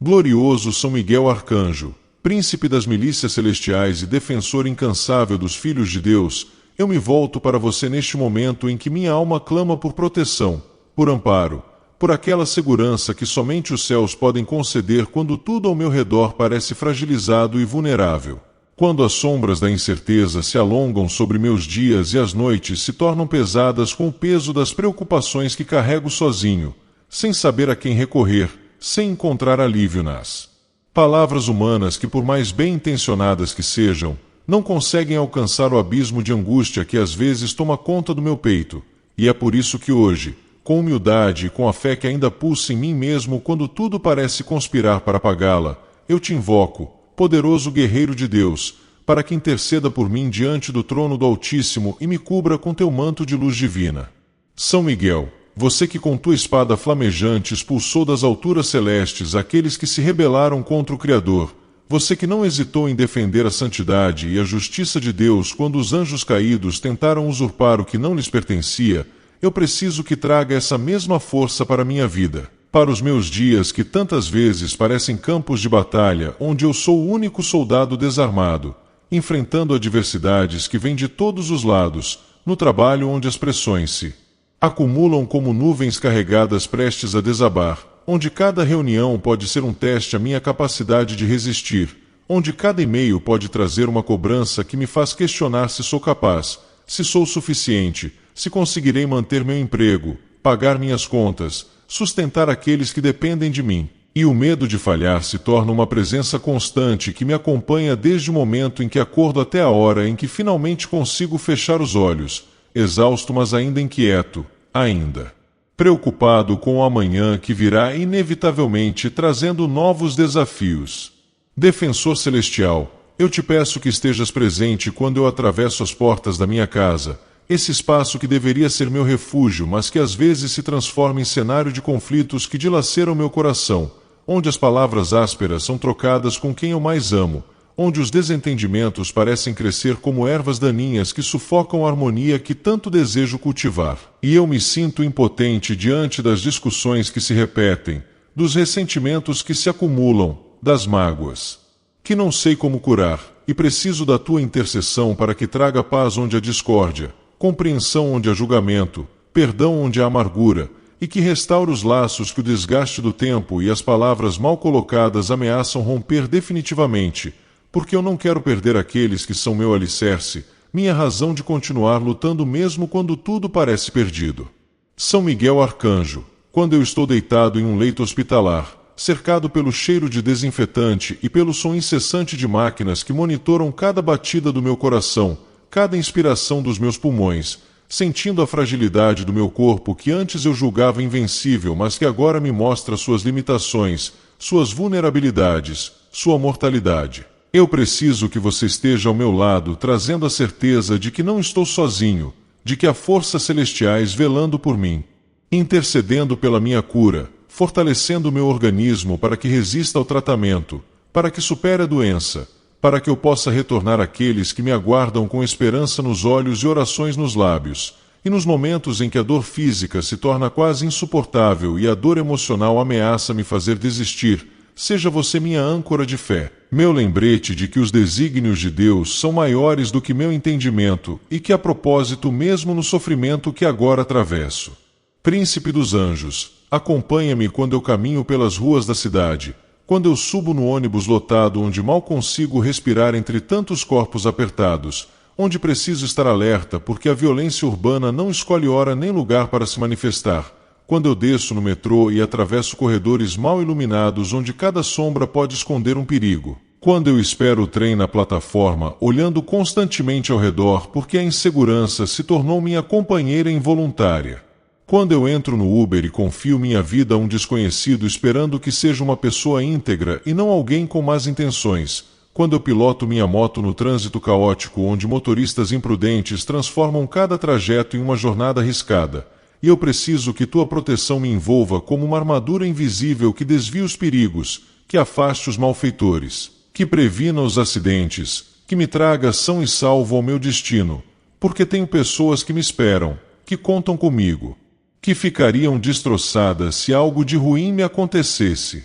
Glorioso São Miguel Arcanjo, príncipe das milícias celestiais e defensor incansável dos filhos de Deus, eu me volto para você neste momento em que minha alma clama por proteção, por amparo, por aquela segurança que somente os céus podem conceder quando tudo ao meu redor parece fragilizado e vulnerável. Quando as sombras da incerteza se alongam sobre meus dias e as noites se tornam pesadas com o peso das preocupações que carrego sozinho, sem saber a quem recorrer, sem encontrar alívio nas palavras humanas que, por mais bem intencionadas que sejam, não conseguem alcançar o abismo de angústia que às vezes toma conta do meu peito, e é por isso que hoje, com humildade e com a fé que ainda pulsa em mim mesmo quando tudo parece conspirar para apagá-la, eu te invoco, poderoso guerreiro de Deus, para que interceda por mim diante do trono do Altíssimo e me cubra com teu manto de luz divina. São Miguel, você que com tua espada flamejante expulsou das alturas celestes aqueles que se rebelaram contra o Criador, você que não hesitou em defender a santidade e a justiça de Deus quando os anjos caídos tentaram usurpar o que não lhes pertencia, eu preciso que traga essa mesma força para a minha vida, para os meus dias que tantas vezes parecem campos de batalha onde eu sou o único soldado desarmado, enfrentando adversidades que vêm de todos os lados, no trabalho onde as pressões se acumulam como nuvens carregadas prestes a desabar, onde cada reunião pode ser um teste à minha capacidade de resistir, onde cada e-mail pode trazer uma cobrança que me faz questionar se sou capaz, se sou suficiente, se conseguirei manter meu emprego, pagar minhas contas, sustentar aqueles que dependem de mim. E o medo de falhar se torna uma presença constante que me acompanha desde o momento em que acordo até a hora em que finalmente consigo fechar os olhos, exausto mas ainda inquieto, ainda preocupado com o amanhã que virá inevitavelmente trazendo novos desafios. Defensor celestial, eu te peço que estejas presente quando eu atravesso as portas da minha casa, esse espaço que deveria ser meu refúgio, mas que às vezes se transforma em cenário de conflitos que dilaceram meu coração, onde as palavras ásperas são trocadas com quem eu mais amo, onde os desentendimentos parecem crescer como ervas daninhas que sufocam a harmonia que tanto desejo cultivar. E eu me sinto impotente diante das discussões que se repetem, dos ressentimentos que se acumulam, das mágoas que não sei como curar, e preciso da tua intercessão para que traga paz onde há discórdia, compreensão onde há julgamento, perdão onde há amargura, e que restaure os laços que o desgaste do tempo e as palavras mal colocadas ameaçam romper definitivamente, porque eu não quero perder aqueles que são meu alicerce, minha razão de continuar lutando mesmo quando tudo parece perdido. São Miguel Arcanjo, quando eu estou deitado em um leito hospitalar, cercado pelo cheiro de desinfetante e pelo som incessante de máquinas que monitoram cada batida do meu coração, cada inspiração dos meus pulmões, sentindo a fragilidade do meu corpo que antes eu julgava invencível, mas que agora me mostra suas limitações, suas vulnerabilidades, sua mortalidade. Eu preciso que você esteja ao meu lado, trazendo a certeza de que não estou sozinho, de que há forças celestiais velando por mim, intercedendo pela minha cura, fortalecendo o meu organismo para que resista ao tratamento, para que supere a doença, para que eu possa retornar àqueles que me aguardam com esperança nos olhos e orações nos lábios, e nos momentos em que a dor física se torna quase insuportável e a dor emocional ameaça me fazer desistir, seja você minha âncora de fé, meu lembrete de que os desígnios de Deus são maiores do que meu entendimento e que há propósito mesmo no sofrimento que agora atravesso. Príncipe dos anjos, acompanha-me quando eu caminho pelas ruas da cidade, quando eu subo no ônibus lotado onde mal consigo respirar entre tantos corpos apertados, onde preciso estar alerta porque a violência urbana não escolhe hora nem lugar para se manifestar, quando eu desço no metrô e atravesso corredores mal iluminados onde cada sombra pode esconder um perigo, quando eu espero o trem na plataforma olhando constantemente ao redor porque a insegurança se tornou minha companheira involuntária, quando eu entro no Uber e confio minha vida a um desconhecido esperando que seja uma pessoa íntegra e não alguém com más intenções, quando eu piloto minha moto no trânsito caótico onde motoristas imprudentes transformam cada trajeto em uma jornada arriscada, e eu preciso que tua proteção me envolva como uma armadura invisível que desvie os perigos, que afaste os malfeitores, que previna os acidentes, que me traga são e salvo ao meu destino, porque tenho pessoas que me esperam, que contam comigo, que ficariam destroçadas se algo de ruim me acontecesse.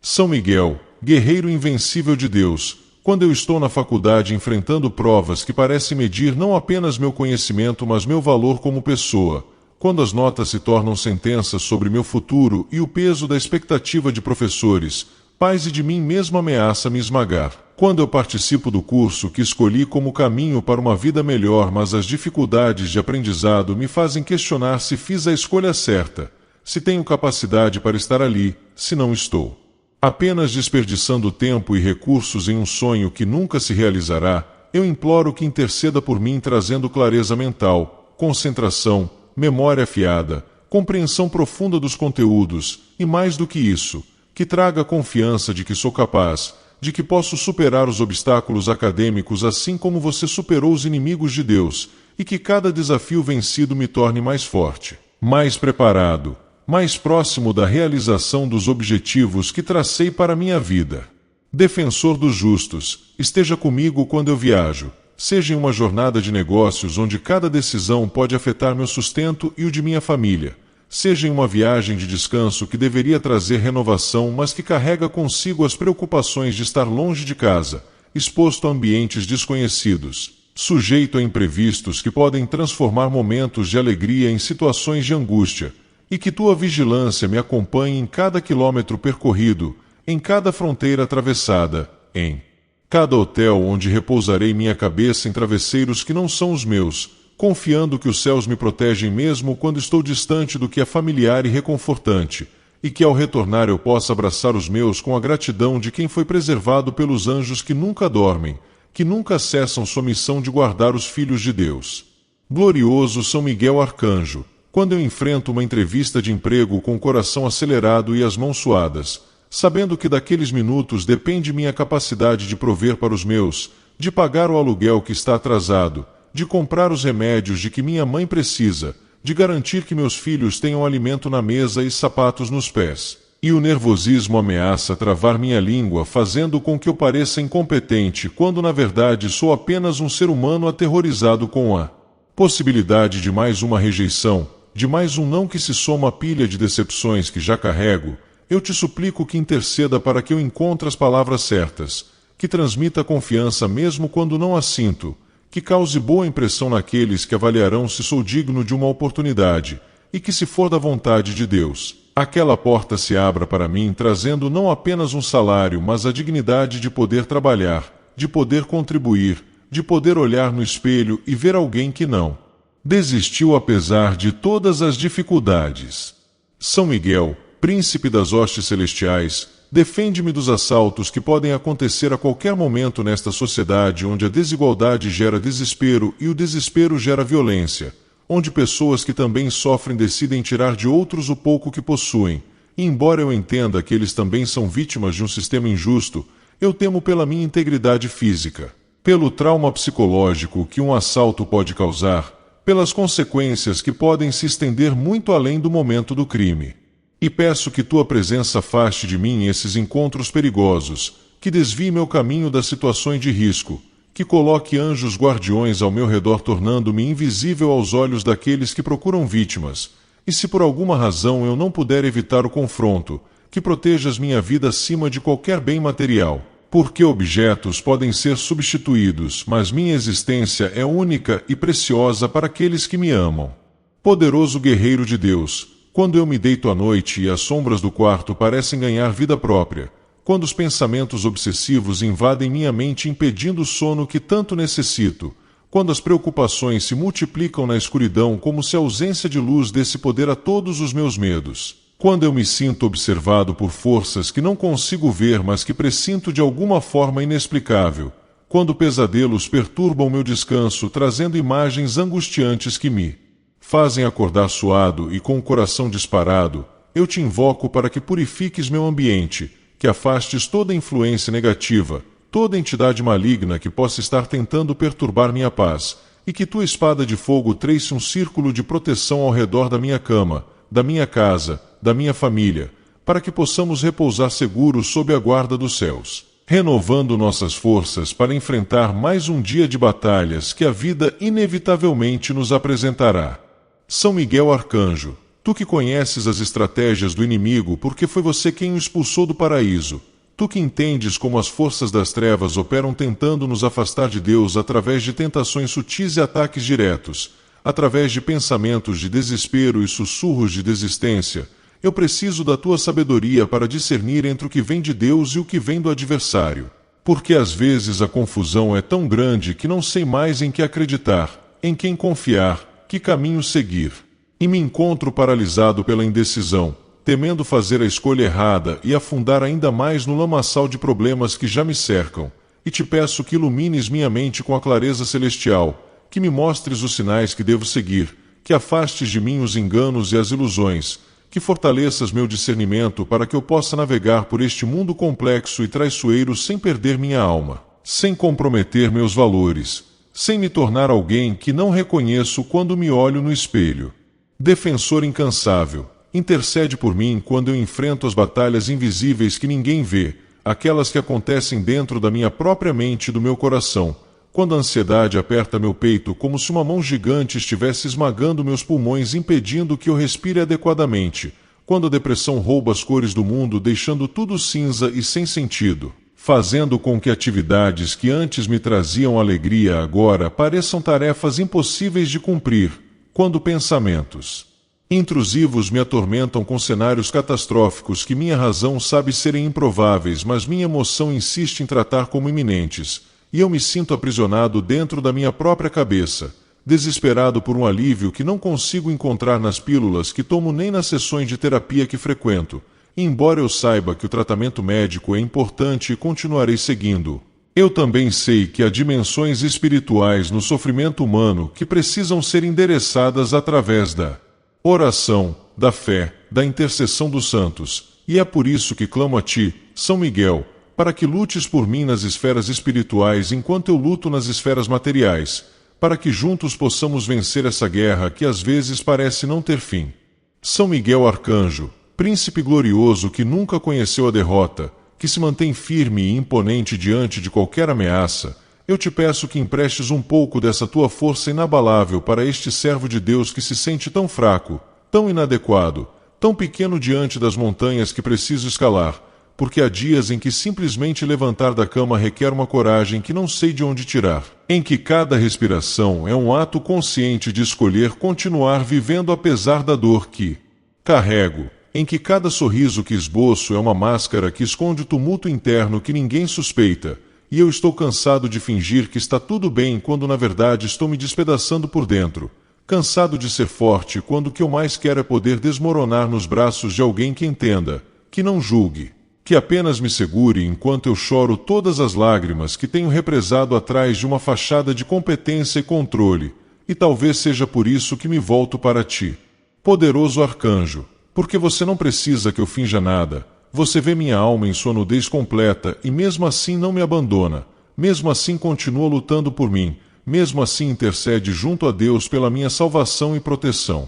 São Miguel, guerreiro invencível de Deus, quando eu estou na faculdade enfrentando provas que parecem medir não apenas meu conhecimento, mas meu valor como pessoa, quando as notas se tornam sentenças sobre meu futuro e o peso da expectativa de professores, pais e de mim mesmo ameaça me esmagar, quando eu participo do curso que escolhi como caminho para uma vida melhor, mas as dificuldades de aprendizado me fazem questionar se fiz a escolha certa, se tenho capacidade para estar ali, se não estou apenas desperdiçando tempo e recursos em um sonho que nunca se realizará, eu imploro que interceda por mim trazendo clareza mental, concentração, memória afiada, compreensão profunda dos conteúdos, e mais do que isso, que traga confiança de que sou capaz, de que posso superar os obstáculos acadêmicos assim como você superou os inimigos de Deus, e que cada desafio vencido me torne mais forte, mais preparado, mais próximo da realização dos objetivos que tracei para minha vida. Defensor dos justos, esteja comigo quando eu viajo, seja em uma jornada de negócios onde cada decisão pode afetar meu sustento e o de minha família, seja em uma viagem de descanso que deveria trazer renovação, mas que carrega consigo as preocupações de estar longe de casa, exposto a ambientes desconhecidos, sujeito a imprevistos que podem transformar momentos de alegria em situações de angústia, e que tua vigilância me acompanhe em cada quilômetro percorrido, em cada fronteira atravessada, em cada hotel onde repousarei minha cabeça em travesseiros que não são os meus, confiando que os céus me protegem mesmo quando estou distante do que é familiar e reconfortante, e que ao retornar eu possa abraçar os meus com a gratidão de quem foi preservado pelos anjos que nunca dormem, que nunca cessam sua missão de guardar os filhos de Deus. Glorioso São Miguel Arcanjo, quando eu enfrento uma entrevista de emprego com o coração acelerado e as mãos suadas, sabendo que daqueles minutos depende minha capacidade de prover para os meus, de pagar o aluguel que está atrasado, de comprar os remédios de que minha mãe precisa, de garantir que meus filhos tenham alimento na mesa e sapatos nos pés. E o nervosismo ameaça travar minha língua, fazendo com que eu pareça incompetente, quando na verdade sou apenas um ser humano aterrorizado com a possibilidade de mais uma rejeição, de mais um não que se soma à pilha de decepções que já carrego. Eu te suplico que interceda para que eu encontre as palavras certas, que transmita confiança mesmo quando não a sinto, que cause boa impressão naqueles que avaliarão se sou digno de uma oportunidade, e que, se for da vontade de Deus, aquela porta se abra para mim, trazendo não apenas um salário, mas a dignidade de poder trabalhar, de poder contribuir, de poder olhar no espelho e ver alguém que não desistiu apesar de todas as dificuldades. São Miguel, príncipe das hostes celestiais, defende-me dos assaltos que podem acontecer a qualquer momento nesta sociedade onde a desigualdade gera desespero e o desespero gera violência, onde pessoas que também sofrem decidem tirar de outros o pouco que possuem, e embora eu entenda que eles também são vítimas de um sistema injusto, eu temo pela minha integridade física, pelo trauma psicológico que um assalto pode causar, pelas consequências que podem se estender muito além do momento do crime. E peço que tua presença afaste de mim esses encontros perigosos, que desvie meu caminho das situações de risco, que coloque anjos guardiões ao meu redor tornando-me invisível aos olhos daqueles que procuram vítimas, e se por alguma razão eu não puder evitar o confronto, que protejas minha vida acima de qualquer bem material, porque objetos podem ser substituídos, mas minha existência é única e preciosa para aqueles que me amam. Poderoso guerreiro de Deus, quando eu me deito à noite e as sombras do quarto parecem ganhar vida própria, quando os pensamentos obsessivos invadem minha mente impedindo o sono que tanto necessito, quando as preocupações se multiplicam na escuridão como se a ausência de luz desse poder a todos os meus medos, quando eu me sinto observado por forças que não consigo ver mas que pressinto de alguma forma inexplicável, quando pesadelos perturbam meu descanso trazendo imagens angustiantes que me fazem acordar suado e com o coração disparado, eu te invoco para que purifiques meu ambiente, que afastes toda influência negativa, toda entidade maligna que possa estar tentando perturbar minha paz, e que tua espada de fogo trace um círculo de proteção ao redor da minha cama, da minha casa, da minha família, para que possamos repousar seguros sob a guarda dos céus, renovando nossas forças para enfrentar mais um dia de batalhas que a vida inevitavelmente nos apresentará. São Miguel Arcanjo, Tu que conheces as estratégias do inimigo, porque foi você quem o expulsou do paraíso. Tu que entendes como as forças das trevas operam tentando nos afastar de Deus através de tentações sutis e ataques diretos, através de pensamentos de desespero e sussurros de desistência, eu preciso da tua sabedoria para discernir entre o que vem de Deus e o que vem do adversário. Porque às vezes a confusão é tão grande que não sei mais em que acreditar, em quem confiar, que caminho seguir. E me encontro paralisado pela indecisão, temendo fazer a escolha errada e afundar ainda mais no lamaçal de problemas que já me cercam, e te peço que ilumines minha mente com a clareza celestial, que me mostres os sinais que devo seguir, que afastes de mim os enganos e as ilusões, que fortaleças meu discernimento para que eu possa navegar por este mundo complexo e traiçoeiro sem perder minha alma, sem comprometer meus valores, sem me tornar alguém que não reconheço quando me olho no espelho. Defensor incansável, intercede por mim quando eu enfrento as batalhas invisíveis que ninguém vê, aquelas que acontecem dentro da minha própria mente e do meu coração, quando a ansiedade aperta meu peito como se uma mão gigante estivesse esmagando meus pulmões impedindo que eu respire adequadamente, quando a depressão rouba as cores do mundo deixando tudo cinza e sem sentido, fazendo com que atividades que antes me traziam alegria agora pareçam tarefas impossíveis de cumprir, quando pensamentos intrusivos me atormentam com cenários catastróficos que minha razão sabe serem improváveis, mas minha emoção insiste em tratar como iminentes, e eu me sinto aprisionado dentro da minha própria cabeça, desesperado por um alívio que não consigo encontrar nas pílulas que tomo nem nas sessões de terapia que frequento, e embora eu saiba que o tratamento médico é importante e continuarei seguindo. Eu também sei que há dimensões espirituais no sofrimento humano que precisam ser endereçadas através da oração, da fé, da intercessão dos santos, e é por isso que clamo a ti, São Miguel, para que lutes por mim nas esferas espirituais enquanto eu luto nas esferas materiais, para que juntos possamos vencer essa guerra que às vezes parece não ter fim. São Miguel Arcanjo, príncipe glorioso que nunca conheceu a derrota, que se mantém firme e imponente diante de qualquer ameaça, eu te peço que emprestes um pouco dessa tua força inabalável para este servo de Deus que se sente tão fraco, tão inadequado, tão pequeno diante das montanhas que preciso escalar, porque há dias em que simplesmente levantar da cama requer uma coragem que não sei de onde tirar, em que cada respiração é um ato consciente de escolher continuar vivendo apesar da dor que carrego, em que cada sorriso que esboço é uma máscara que esconde o tumulto interno que ninguém suspeita, e eu estou cansado de fingir que está tudo bem quando na verdade estou me despedaçando por dentro, cansado de ser forte quando o que eu mais quero é poder desmoronar nos braços de alguém que entenda, que não julgue, que apenas me segure enquanto eu choro todas as lágrimas que tenho represado atrás de uma fachada de competência e controle, e talvez seja por isso que me volto para ti. Poderoso arcanjo, porque você não precisa que eu finja nada, você vê minha alma em sua nudez completa e mesmo assim não me abandona, mesmo assim continua lutando por mim, mesmo assim intercede junto a Deus pela minha salvação e proteção.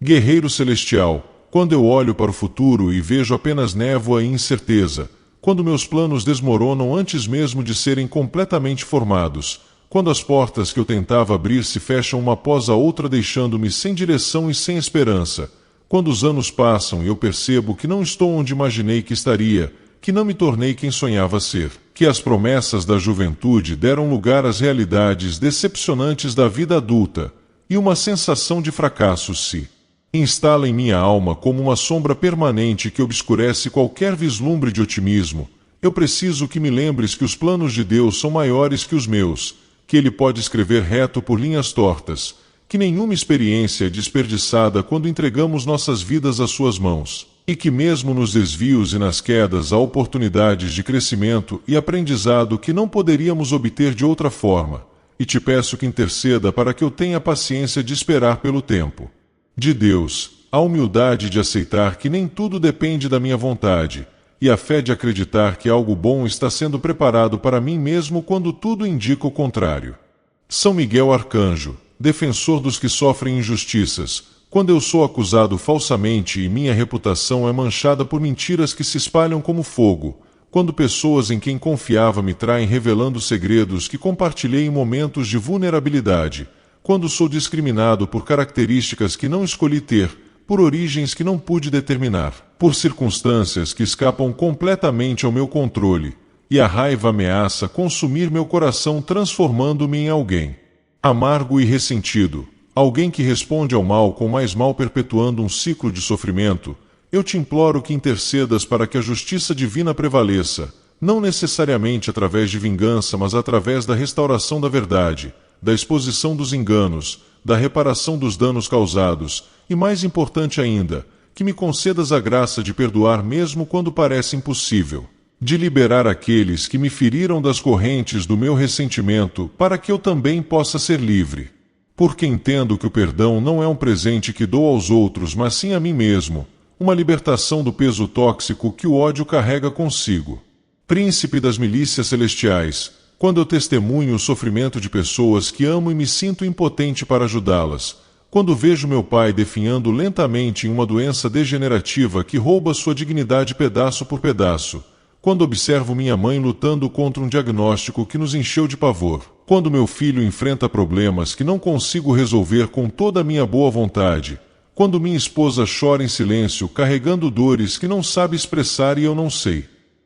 Guerreiro celestial, quando eu olho para o futuro e vejo apenas névoa e incerteza, quando meus planos desmoronam antes mesmo de serem completamente formados, quando as portas que eu tentava abrir se fecham uma após a outra deixando-me sem direção e sem esperança, quando os anos passam e eu percebo que não estou onde imaginei que estaria, que não me tornei quem sonhava ser, que as promessas da juventude deram lugar às realidades decepcionantes da vida adulta, e uma sensação de fracasso se instala em minha alma como uma sombra permanente que obscurece qualquer vislumbre de otimismo, eu preciso que me lembres que os planos de Deus são maiores que os meus, que Ele pode escrever reto por linhas tortas, que nenhuma experiência é desperdiçada quando entregamos nossas vidas às suas mãos, e que mesmo nos desvios e nas quedas há oportunidades de crescimento e aprendizado que não poderíamos obter de outra forma, e te peço que interceda para que eu tenha a paciência de esperar pelo tempo de Deus, a humildade de aceitar que nem tudo depende da minha vontade, e a fé de acreditar que algo bom está sendo preparado para mim mesmo quando tudo indica o contrário. São Miguel Arcanjo, defensor dos que sofrem injustiças, quando eu sou acusado falsamente e minha reputação é manchada por mentiras que se espalham como fogo, quando pessoas em quem confiava me traem revelando segredos que compartilhei em momentos de vulnerabilidade, quando sou discriminado por características que não escolhi ter, por origens que não pude determinar, por circunstâncias que escapam completamente ao meu controle, e a raiva ameaça consumir meu coração, transformando-me em alguém amargo e ressentido, alguém que responde ao mal com mais mal, perpetuando um ciclo de sofrimento. Eu te imploro que intercedas para que a justiça divina prevaleça, não necessariamente através de vingança, mas através da restauração da verdade, da exposição dos enganos, da reparação dos danos causados, e mais importante ainda, que me concedas a graça de perdoar mesmo quando parece impossível, de liberar aqueles que me feriram das correntes do meu ressentimento, para que eu também possa ser livre. Porque entendo que o perdão não é um presente que dou aos outros, mas sim a mim mesmo, uma libertação do peso tóxico que o ódio carrega consigo. Príncipe das milícias celestiais, quando eu testemunho o sofrimento de pessoas que amo e me sinto impotente para ajudá-las, quando vejo meu pai definhando lentamente em uma doença degenerativa que rouba sua dignidade pedaço por pedaço, quando observo minha mãe lutando contra um diagnóstico que nos encheu de pavor, quando meu filho enfrenta problemas que não consigo resolver com toda a minha boa vontade, quando minha esposa chora em silêncio carregando dores que não sabe expressar e eu não sei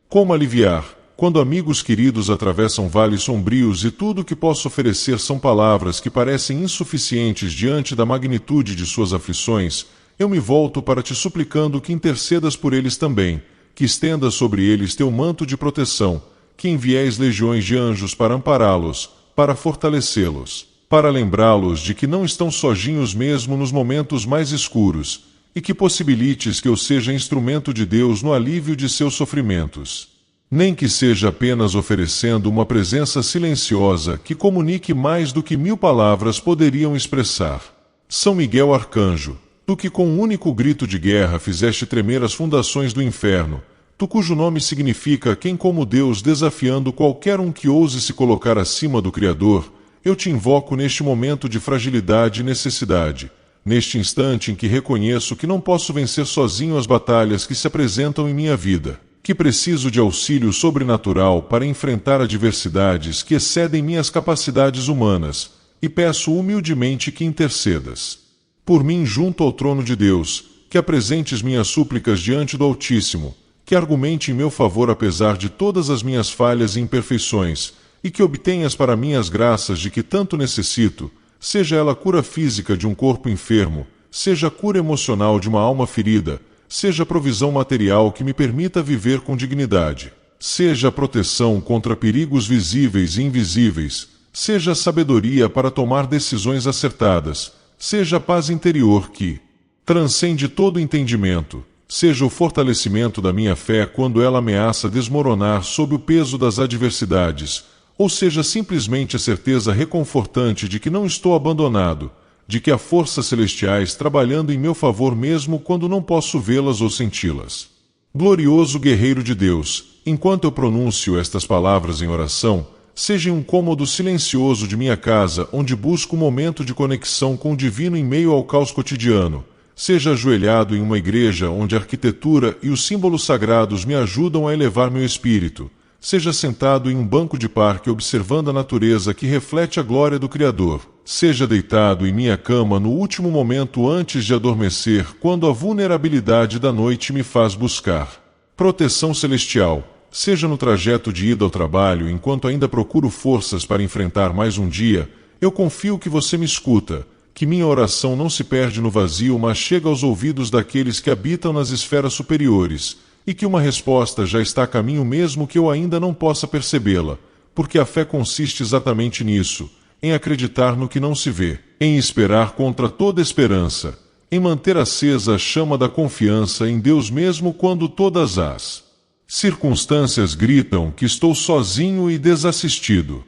como aliviar, quando amigos queridos atravessam vales sombrios e tudo o que posso oferecer são palavras que parecem insuficientes diante da magnitude de suas aflições, eu me volto para te suplicando que intercedas por eles também, que estendas sobre eles teu manto de proteção, que envies legiões de anjos para ampará-los, para fortalecê-los, para lembrá-los de que não estão sozinhos mesmo nos momentos mais escuros, e que possibilites que eu seja instrumento de Deus no alívio de seus sofrimentos. Nem que seja apenas oferecendo uma presença silenciosa que comunique mais do que 1000 palavras poderiam expressar. São Miguel Arcanjo, tu que com um único grito de guerra fizeste tremer as fundações do inferno, tu cujo nome significa quem como Deus, desafiando qualquer um que ouse se colocar acima do Criador, eu te invoco neste momento de fragilidade e necessidade, neste instante em que reconheço que não posso vencer sozinho as batalhas que se apresentam em minha vida, que preciso de auxílio sobrenatural para enfrentar adversidades que excedem minhas capacidades humanas, e peço humildemente que intercedas por mim junto ao trono de Deus, que apresentes minhas súplicas diante do Altíssimo, que argumente em meu favor apesar de todas as minhas falhas e imperfeições, e que obtenhas para mim as graças de que tanto necessito, seja ela cura física de um corpo enfermo, seja cura emocional de uma alma ferida, seja provisão material que me permita viver com dignidade, seja proteção contra perigos visíveis e invisíveis, seja sabedoria para tomar decisões acertadas, seja paz interior que transcende todo entendimento, seja o fortalecimento da minha fé quando ela ameaça desmoronar sob o peso das adversidades, ou seja simplesmente a certeza reconfortante de que não estou abandonado, de que há forças celestiais trabalhando em meu favor mesmo quando não posso vê-las ou senti-las. Glorioso guerreiro de Deus, enquanto eu pronuncio estas palavras em oração, seja em um cômodo silencioso de minha casa onde busco um momento de conexão com o divino em meio ao caos cotidiano, seja ajoelhado em uma igreja onde a arquitetura e os símbolos sagrados me ajudam a elevar meu espírito, seja sentado em um banco de parque observando a natureza que reflete a glória do Criador, seja deitado em minha cama no último momento antes de adormecer, quando a vulnerabilidade da noite me faz buscar proteção celestial, seja no trajeto de ida ao trabalho enquanto ainda procuro forças para enfrentar mais um dia, eu confio que você me escuta, que minha oração não se perde no vazio, mas chega aos ouvidos daqueles que habitam nas esferas superiores, e que uma resposta já está a caminho mesmo que eu ainda não possa percebê-la, porque a fé consiste exatamente nisso, em acreditar no que não se vê, em esperar contra toda esperança, em manter acesa a chama da confiança em Deus mesmo quando todas as circunstâncias gritam que estou sozinho e desassistido.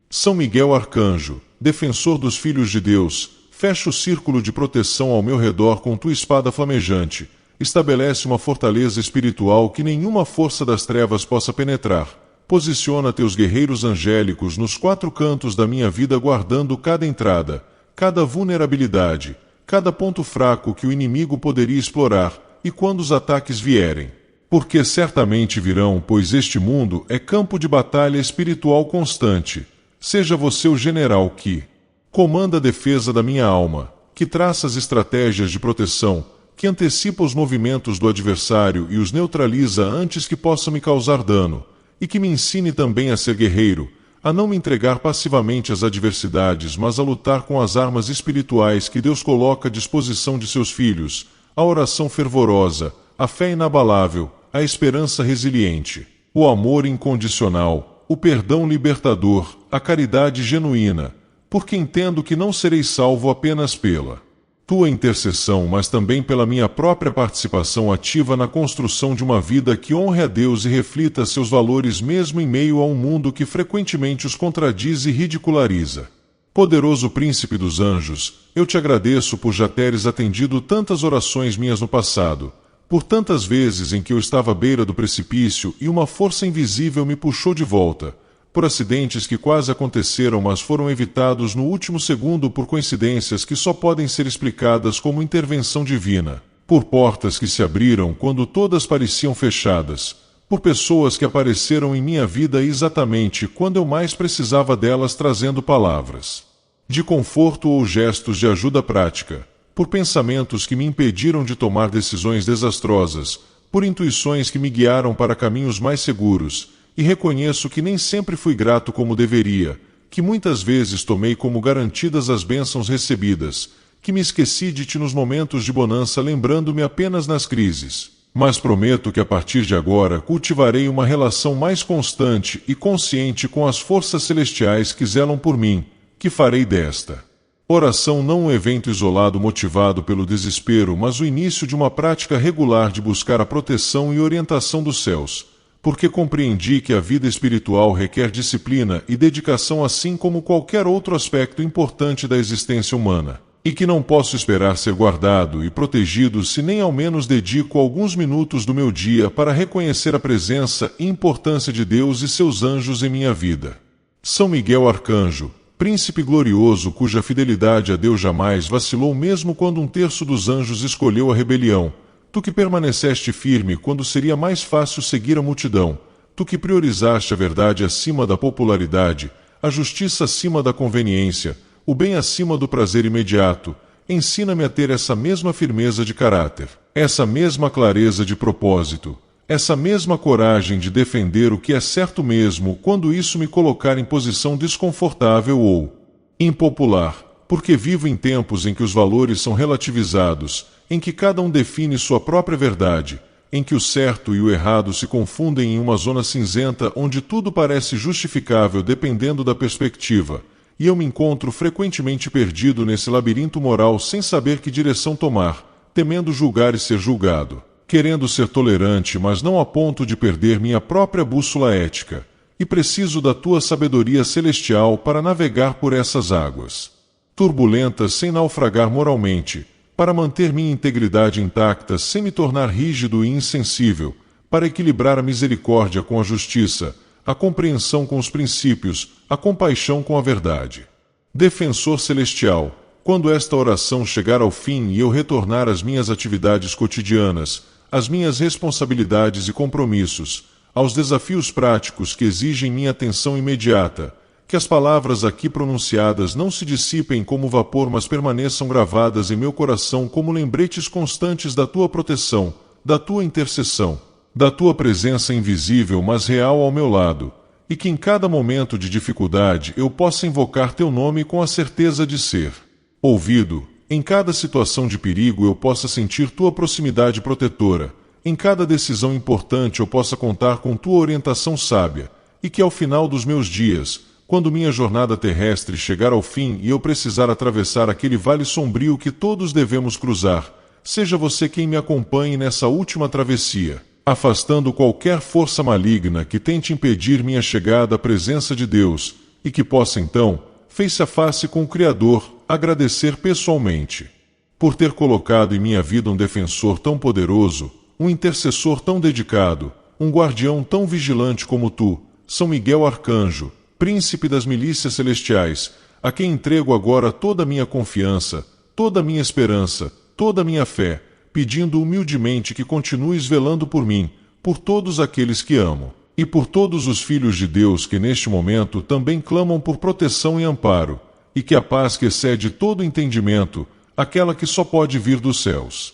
São Miguel Arcanjo, defensor dos filhos de Deus, fecha o círculo de proteção ao meu redor com tua espada flamejante, estabelece uma fortaleza espiritual que nenhuma força das trevas possa penetrar. Posiciona teus guerreiros angélicos nos 4 cantos da minha vida, guardando cada entrada, cada vulnerabilidade, cada ponto fraco que o inimigo poderia explorar, e quando os ataques vierem. Porque certamente virão, pois este mundo é campo de batalha espiritual constante. Seja você o general que comanda a defesa da minha alma, que traça as estratégias de proteção, que antecipa os movimentos do adversário e os neutraliza antes que possam me causar dano, e que me ensine também a ser guerreiro, a não me entregar passivamente às adversidades, mas a lutar com as armas espirituais que Deus coloca à disposição de seus filhos, a oração fervorosa, a fé inabalável, a esperança resiliente, o amor incondicional, o perdão libertador, a caridade genuína, porque entendo que não serei salvo apenas pela tua intercessão, mas também pela minha própria participação ativa na construção de uma vida que honre a Deus e reflita seus valores mesmo em meio a um mundo que frequentemente os contradiz e ridiculariza. Poderoso Príncipe dos Anjos, eu te agradeço por já teres atendido tantas orações minhas no passado, por tantas vezes em que eu estava à beira do precipício e uma força invisível me puxou de volta, por acidentes que quase aconteceram mas foram evitados no último segundo por coincidências que só podem ser explicadas como intervenção divina, por portas que se abriram quando todas pareciam fechadas, por pessoas que apareceram em minha vida exatamente quando eu mais precisava delas trazendo palavras de conforto ou gestos de ajuda prática, por pensamentos que me impediram de tomar decisões desastrosas, por intuições que me guiaram para caminhos mais seguros, e reconheço que nem sempre fui grato como deveria, que muitas vezes tomei como garantidas as bênçãos recebidas, que me esqueci de ti nos momentos de bonança lembrando-me apenas nas crises. Mas prometo que a partir de agora cultivarei uma relação mais constante e consciente com as forças celestiais que zelam por mim, que farei desta oração não um evento isolado motivado pelo desespero, mas o início de uma prática regular de buscar a proteção e orientação dos céus, porque compreendi que a vida espiritual requer disciplina e dedicação assim como qualquer outro aspecto importante da existência humana, e que não posso esperar ser guardado e protegido se nem ao menos dedico alguns minutos do meu dia para reconhecer a presença e importância de Deus e seus anjos em minha vida. São Miguel Arcanjo, Príncipe glorioso cuja fidelidade a Deus jamais vacilou mesmo quando um terço dos anjos escolheu a rebelião, tu que permaneceste firme quando seria mais fácil seguir a multidão, tu que priorizaste a verdade acima da popularidade, a justiça acima da conveniência, o bem acima do prazer imediato, ensina-me a ter essa mesma firmeza de caráter, essa mesma clareza de propósito, essa mesma coragem de defender o que é certo mesmo quando isso me colocar em posição desconfortável ou impopular, porque vivo em tempos em que os valores são relativizados, em que cada um define sua própria verdade, em que o certo e o errado se confundem em uma zona cinzenta onde tudo parece justificável dependendo da perspectiva, e eu me encontro frequentemente perdido nesse labirinto moral sem saber que direção tomar, temendo julgar e ser julgado, querendo ser tolerante mas não a ponto de perder minha própria bússola ética, e preciso da tua sabedoria celestial para navegar por essas águas turbulentas sem naufragar moralmente, para manter minha integridade intacta sem me tornar rígido e insensível, para equilibrar a misericórdia com a justiça, a compreensão com os princípios, a compaixão com a verdade. Defensor celestial, quando esta oração chegar ao fim e eu retornar às minhas atividades cotidianas, às minhas responsabilidades e compromissos, aos desafios práticos que exigem minha atenção imediata, que as palavras aqui pronunciadas não se dissipem como vapor, mas permaneçam gravadas em meu coração como lembretes constantes da tua proteção, da tua intercessão, da tua presença invisível mas real ao meu lado, e que em cada momento de dificuldade eu possa invocar teu nome com a certeza de ser ouvido, em cada situação de perigo eu possa sentir tua proximidade protetora, em cada decisão importante eu possa contar com tua orientação sábia, e que ao final dos meus dias, quando minha jornada terrestre chegar ao fim e eu precisar atravessar aquele vale sombrio que todos devemos cruzar, seja você quem me acompanhe nessa última travessia, afastando qualquer força maligna que tente impedir minha chegada à presença de Deus, e que possa então, face a face com o Criador, agradecer pessoalmente por ter colocado em minha vida um defensor tão poderoso, um intercessor tão dedicado, um guardião tão vigilante como tu, São Miguel Arcanjo, Príncipe das milícias celestiais, a quem entrego agora toda a minha confiança, toda a minha esperança, toda a minha fé, pedindo humildemente que continues velando por mim, por todos aqueles que amo, e por todos os filhos de Deus que neste momento também clamam por proteção e amparo, e que a paz que excede todo entendimento, aquela que só pode vir dos céus,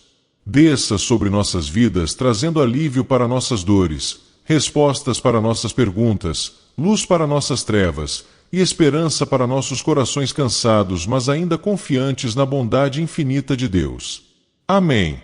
Desça sobre nossas vidas trazendo alívio para nossas dores, respostas para nossas perguntas, luz para nossas trevas e esperança para nossos corações cansados, mas ainda confiantes na bondade infinita de Deus. Amém.